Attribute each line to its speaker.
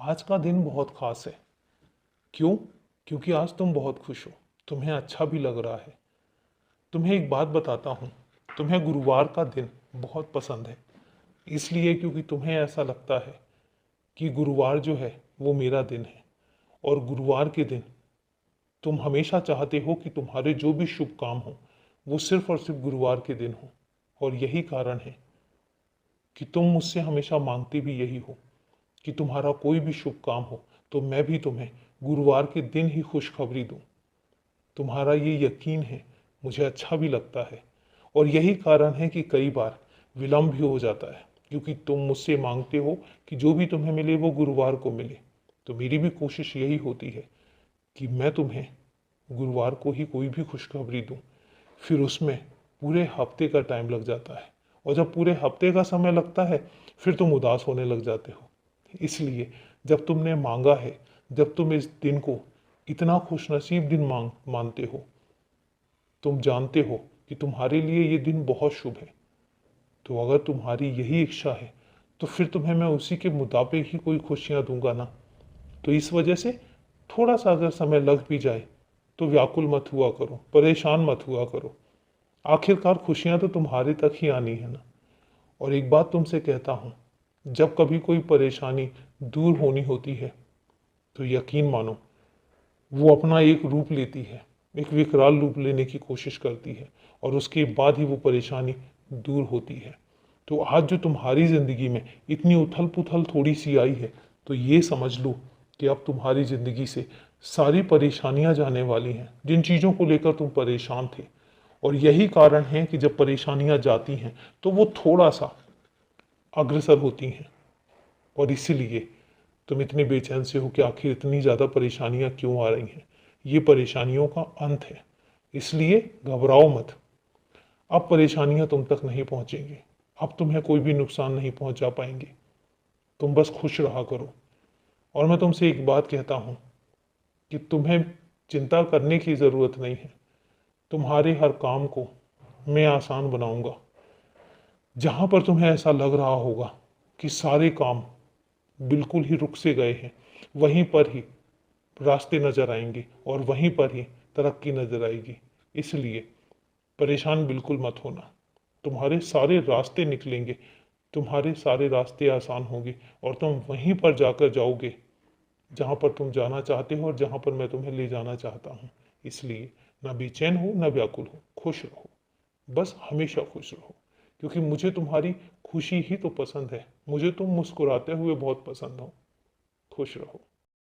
Speaker 1: आज का दिन बहुत खास है। क्यों? क्योंकि आज तुम बहुत खुश हो। तुम्हें अच्छा भी लग रहा है। तुम्हें एक बात बताता हूँ, तुम्हें गुरुवार का दिन बहुत पसंद है। इसलिए क्योंकि तुम्हें ऐसा लगता है कि गुरुवार जो है वो मेरा दिन है। और गुरुवार के दिन तुम हमेशा चाहते हो कि तुम्हारे जो भी शुभ काम हो वो सिर्फ और सिर्फ गुरुवार के दिन हो। और यही कारण है कि तुम मुझसे हमेशा मांगते भी यही हो कि तुम्हारा कोई भी शुभ काम हो तो मैं भी तुम्हें गुरुवार के दिन ही खुशखबरी दूं। तुम्हारा ये यकीन है, मुझे अच्छा भी लगता है। और यही कारण है कि कई बार विलम्ब भी हो जाता है, क्योंकि तुम मुझसे मांगते हो कि जो भी तुम्हें मिले वो गुरुवार को मिले। तो मेरी भी कोशिश यही होती है कि मैं तुम्हें गुरुवार को ही कोई भी खुशखबरी दूं। फिर उसमें पूरे हफ्ते का टाइम लग जाता है, और जब पूरे हफ्ते का समय लगता है फिर तुम उदास होने लग जाते हो। इसलिए जब तुमने मांगा है, जब तुम इस दिन को इतना खुशनसीब दिन मानते हो, तुम जानते हो कि तुम्हारे लिए ये दिन बहुत शुभ है, तो अगर तुम्हारी यही इच्छा है तो फिर तुम्हें मैं उसी के मुताबिक ही कोई खुशियाँ दूंगा ना। तो इस वजह से थोड़ा सा अगर समय लग भी जाए तो व्याकुल मत हुआ करो, परेशान मत हुआ करो। आखिरकार खुशियाँ तो तुम्हारे तक ही आनी है ना। और एक बात तुमसे कहता हूँ, जब कभी कोई परेशानी दूर होनी होती है तो यकीन मानो वो अपना एक रूप लेती है, एक विकराल रूप लेने की कोशिश करती है, और उसके बाद ही वो परेशानी दूर होती है। तो आज जो तुम्हारी ज़िंदगी में इतनी उथल पुथल थोड़ी सी आई है, तो ये समझ लो कि अब तुम्हारी ज़िंदगी से सारी परेशानियां जाने वाली हैं, जिन चीज़ों को लेकर तुम परेशान थे। और यही कारण है कि जब परेशानियां जाती हैं तो वो थोड़ा सा अग्रसर होती हैं। और इसीलिए तुम इतने बेचैन से हो कि आखिर इतनी ज़्यादा परेशानियां क्यों आ रही हैं। ये परेशानियों का अंत है, इसलिए घबराओ मत। अब परेशानियां तुम तक नहीं पहुंचेंगी, अब तुम्हें कोई भी नुकसान नहीं पहुंचा पाएंगे। तुम बस खुश रहा करो। और मैं तुमसे एक बात कहता हूँ कि तुम्हें चिंता करने की ज़रूरत नहीं है। तुम्हारे हर काम को मैं आसान बनाऊंगा। जहाँ पर तुम्हें ऐसा लग रहा होगा कि सारे काम बिल्कुल ही रुक से गए हैं, वहीं पर ही रास्ते नजर आएंगे और वहीं पर ही तरक्की नजर आएगी। इसलिए परेशान बिल्कुल मत होना। तुम्हारे सारे रास्ते निकलेंगे, तुम्हारे सारे रास्ते आसान होंगे, और तुम वहीं पर जाकर जाओगे जहाँ पर तुम जाना चाहते हो और जहाँ पर मैं तुम्हें ले जाना चाहता हूँ। इसलिए ना बेचैन हो, ना व्याकुल हो, खुश रहो। बस हमेशा खुश रहो, क्योंकि मुझे तुम्हारी खुशी ही तो पसंद है। मुझे तुम मुस्कुराते हुए बहुत पसंद हो। खुश रहो।